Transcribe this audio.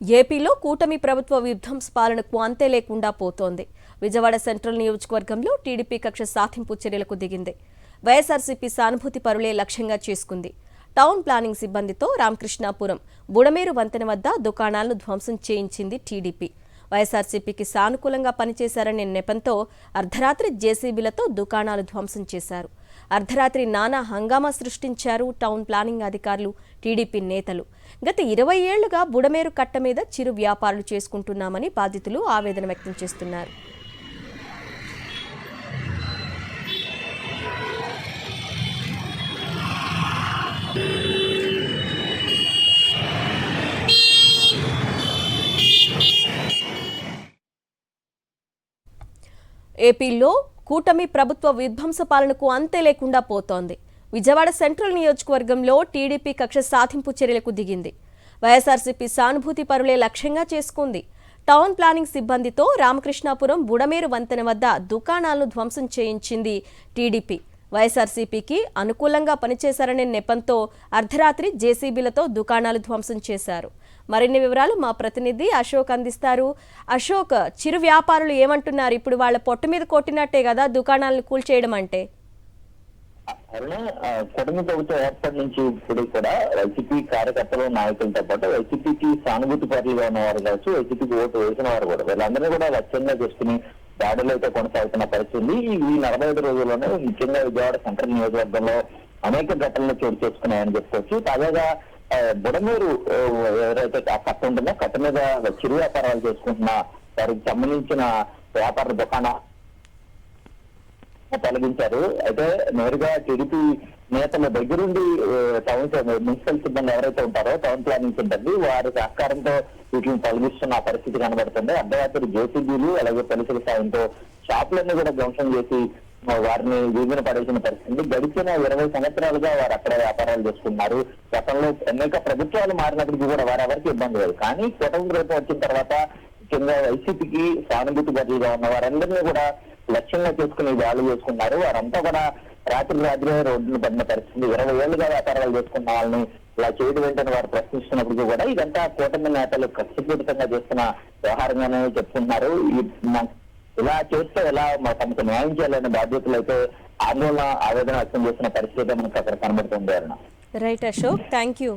ఏపీలో కూటమి ప్రభుత్వ విధ్వంస పాలనకు అంతే లేకుండా పోతోంది. విజయవాడ సెంట్రల్ నియోజకవర్గంలో టీడీపీ కక్ష సాధింపు చర్యలకు దిగింది. వైఎస్ఆర్సీపీ సానుభూతి పరులే లక్ష్యంగా చేసుకుంది. టౌన్ ప్లానింగ్ సిబ్బందితో రామకృష్ణాపురం బుడమేరు వంతెన వద్ద దుకాణాలను ధ్వంసం చేయించింది టీడీపీ. వైఎస్ఆర్సీపీకి సానుకూలంగా పనిచేశారనే నెపంతో అర్ధరాత్రి జేసీబీలతో దుకాణాలు ధ్వంసం చేశారు. అర్ధరాత్రి నానా హంగామా సృష్టించారు టౌన్ ప్లానింగ్ అధికారులు, టీడీపీ నేతలు. గత 20 ఏళ్లుగా బుడమేరు కట్ట మీద చిరు వ్యాపారాలు చేసుకుంటున్నామని బాధితులు ఆవేదన వ్యక్తం చేస్తున్నారు. ఏపీలో కూటమి ప్రభుత్వ విధ్వంస పాలనకు అంతే లేకుండా పోతోంది. విజయవాడ సెంట్రల్ నియోజకవర్గంలో టీడీపీ కక్ష సాధింపు చర్యలకు దిగింది. వైఎస్ఆర్సీపీ సానుభూతి పరులే లక్ష్యంగా చేసుకుంది. టౌన్ ప్లానింగ్ సిబ్బందితో రామకృష్ణాపురం బుడమేరు వంతెన వద్ద దుకాణాలను ధ్వంసం చేయించింది టీడీపీ. వైఎస్ఆర్సీపీకి అనుకూలంగా పనిచేశారనే నెపంతో అర్ధరాత్రి జేసీబీలతో దుకాణాలు ధ్వంసం చేశారు. మరిన్ని వివరాలు మా ప్రతినిధి అశోక్ అందిస్తారు. అశోక్, చిరు వ్యాపారులు ఏమంటున్నారు? ఇప్పుడు వాళ్ళ పొట్ట మీద కొట్టినట్టే కదా దుకాణాలను కూల్చేయడం అంటే? కూటమి ప్రభుత్వం ఏర్పాటు నుంచి ఇప్పుడు కూడా వైసీపీ కార్యకర్తలు, నాయకులతో పాటు వైసీపీకి సానుభూతి పరులుగా ఉన్నవారు కావచ్చు, వైసీపీకి ఓటు వేసిన వారు కూడా వీళ్ళందరినీ కూడా లక్ష్యంగా చేసుకుని దాడులు అయితే కొనసాగుతున్న పరిస్థితి. ఈ 45 రోజుల్లోనే ముఖ్యంగా విజయవాడ సెంట్రల్ నియోజకవర్గంలో అనేక ఘటనలు చోటు చేసుకున్నాయని చెప్పుకోవచ్చు. తాజాగా బుడమేరు ఎవరైతే కట్ట ఉంటుందో కట్ట మీద చిరు వ్యాపారాలు చేసుకుంటున్న వారికి సంబంధించిన వ్యాపార దుకాణం తొలగించారు. అయితే నేరుగా టీడీపీ నేతల దగ్గరుండి టౌన్ మున్సిపల్ సిబ్బంది ఎవరైతే ఉంటారో టౌన్ ప్లానింగ్ సిబ్బంది వారి సహకారంతో వీటిని తొలగిస్తున్న పరిస్థితి కనబడుతుంది. అర్ధరాత్రి జేసీబీలు అలాగే పోలీసుల సాయంతో షాపులన్నీ కూడా ధ్వంసం చేసి వారిని వీధిన పడేసిన పరిస్థితి. గడిచిన 20 సంవత్సరాలుగా వారు అక్కడ వ్యాపారాలు చేసుకున్నారు. గతంలో అనేక ప్రభుత్వాలు మారినప్పటికీ కూడా వారెవరికి ఇబ్బంది లేదు. కానీ కూటమి ప్రభుత్వం వచ్చిన తర్వాత ముఖ్యంగా వైసీపీకి సానుభూతి బదులుగా ఉన్న వారందరినీ కూడా లక్ష్యంగా చేసుకుని దాడులు చేసుకున్నారు. వారంతా కూడా రాత్రి రోడ్డును పడిన పరిస్థితి. 20 ఏళ్లుగా వ్యాపారాలు చేసుకున్న వాళ్ళని ఇలా చేయడం ఏంటని వారు ప్రశ్నిస్తున్నప్పటికీ కూడా ఇదంతా కూటమి నేతలు కష్టపూరితంగా చేస్తున్న వ్యవహారంగానే చెప్తున్నారు. ఇలా చేస్తే ఎలా తమకు న్యాయం చేయాలనే బాధ్యతలు అయితే ఆందోళన, ఆవేదన వ్యక్తం చేసిన పరిస్థితి మనకు అక్కడ కనబడుతుంది. Right Ashok, thank you.